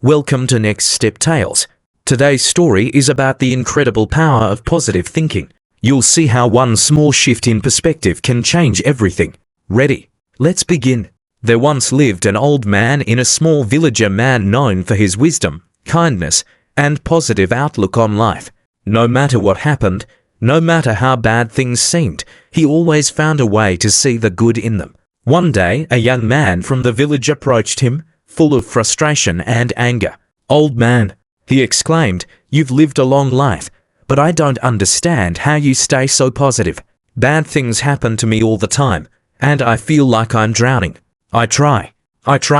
Welcome to Next Step Tales. Today's story is about the incredible power of positive thinking. You'll see how one small shift in perspective can change everything. Ready? Let's begin. There once lived an old man in a small village, a man known for his wisdom, kindness, and positive outlook on life. No matter what happened, no matter how bad things seemed, he always found a way to see the good in them. One day, a young man from the village approached him, full of frustration and anger. "Old man," he exclaimed, "you've lived a long life, but I don't understand how you stay so positive. Bad things happen to me all the time, and I feel like I'm drowning. I try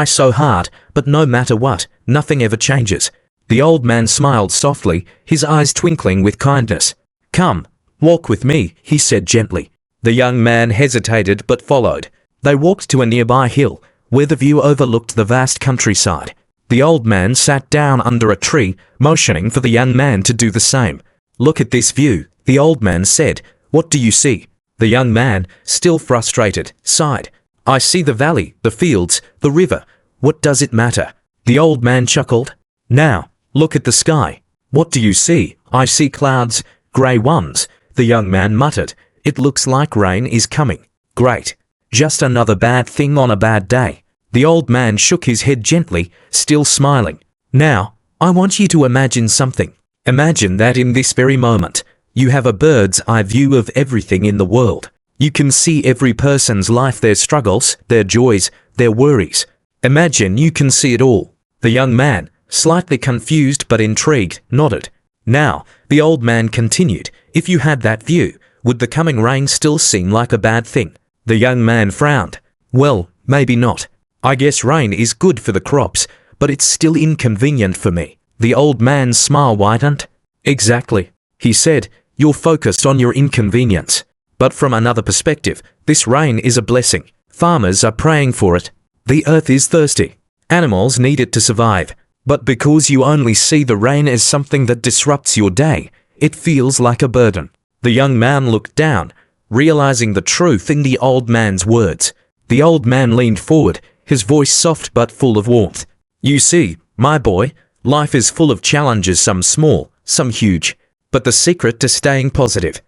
so hard, but no matter what, nothing ever changes." The old man smiled softly, his eyes twinkling with kindness. "Come, walk with me," he said gently. The young man hesitated but followed. They walked to a nearby hill, where the view overlooked the vast countryside. The old man sat down under a tree, motioning for the young man to do the same. "Look at this view," the old man said. "What do you see?" The young man, still frustrated, sighed. "I see the valley, the fields, the river. What does it matter?" The old man chuckled. "Now, look at the sky. What do you see?" "I see clouds, grey ones," the young man muttered. "It looks like rain is coming." "Great. Just another bad thing on a bad day." The old man shook his head gently, still smiling. "Now, I want you to imagine something. Imagine that in this very moment, you have a bird's eye view of everything in the world. You can see every person's life, their struggles, their joys, their worries. Imagine you can see it all." The young man, slightly confused but intrigued, nodded. "Now," the old man continued, "if you had that view, would the coming rain still seem like a bad thing?" The young man frowned. "Well, maybe not. I guess rain is good for the crops, but it's still inconvenient for me." The old man's smile widened. "Exactly," he said. "You're focused on your inconvenience. But from another perspective, this rain is a blessing. Farmers are praying for it. The earth is thirsty. Animals need it to survive. But because you only see the rain as something that disrupts your day, it feels like a burden." The young man looked down, realizing the truth in the old man's words. The old man leaned forward, his voice soft but full of warmth. "You see, my boy, life is full of challenges, some small, some huge. But the secret to staying positive,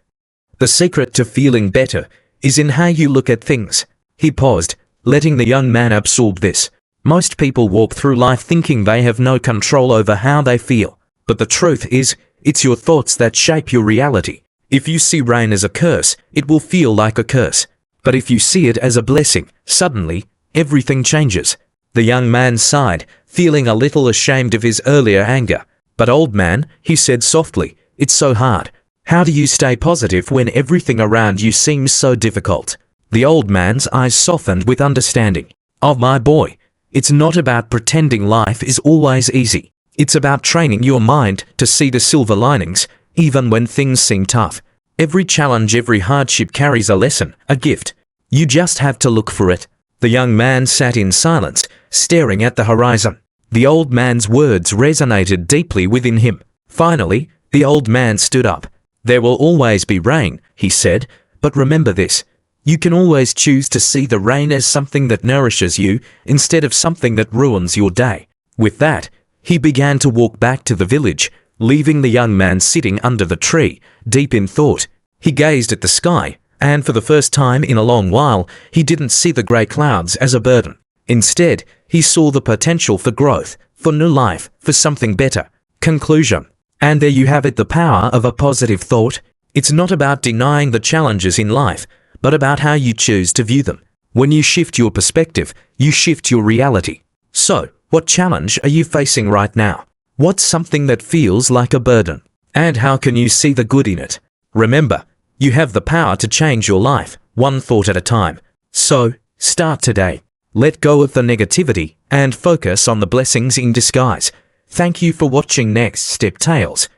the secret to feeling better, is in how you look at things." He paused, letting the young man absorb this. Most people walk through life thinking they have no control over how they feel. But the truth is, it's your thoughts that shape your reality. If you see rain as a curse, it will feel like a curse. But if you see it as a blessing, suddenly, everything changes. The young man sighed, feeling a little ashamed of his earlier anger. "But old man," he said softly, "it's so hard. How do you stay positive when everything around you seems so difficult?" The old man's eyes softened with understanding. "Oh, my boy, it's not about pretending life is always easy. It's about training your mind to see the silver linings, even when things seem tough. Every challenge, every hardship carries a lesson, a gift. You just have to look for it." The young man sat in silence, staring at the horizon. The old man's words resonated deeply within him. Finally, the old man stood up. "There will always be rain," he said, "but remember this. You can always choose to see the rain as something that nourishes you instead of something that ruins your day." With that, he began to walk back to the village, leaving the young man sitting under the tree, deep in thought. He gazed at the sky, and for the first time in a long while, he didn't see the grey clouds as a burden. Instead, he saw the potential for growth, for new life, for something better. Conclusion. And there you have it, the power of a positive thought. It's not about denying the challenges in life, but about how you choose to view them. When you shift your perspective, you shift your reality. So, what challenge are you facing right now? What's something that feels like a burden? And how can you see the good in it? Remember, you have the power to change your life, one thought at a time. So, start today. Let go of the negativity and focus on the blessings in disguise. Thank you for watching Next Step Tales.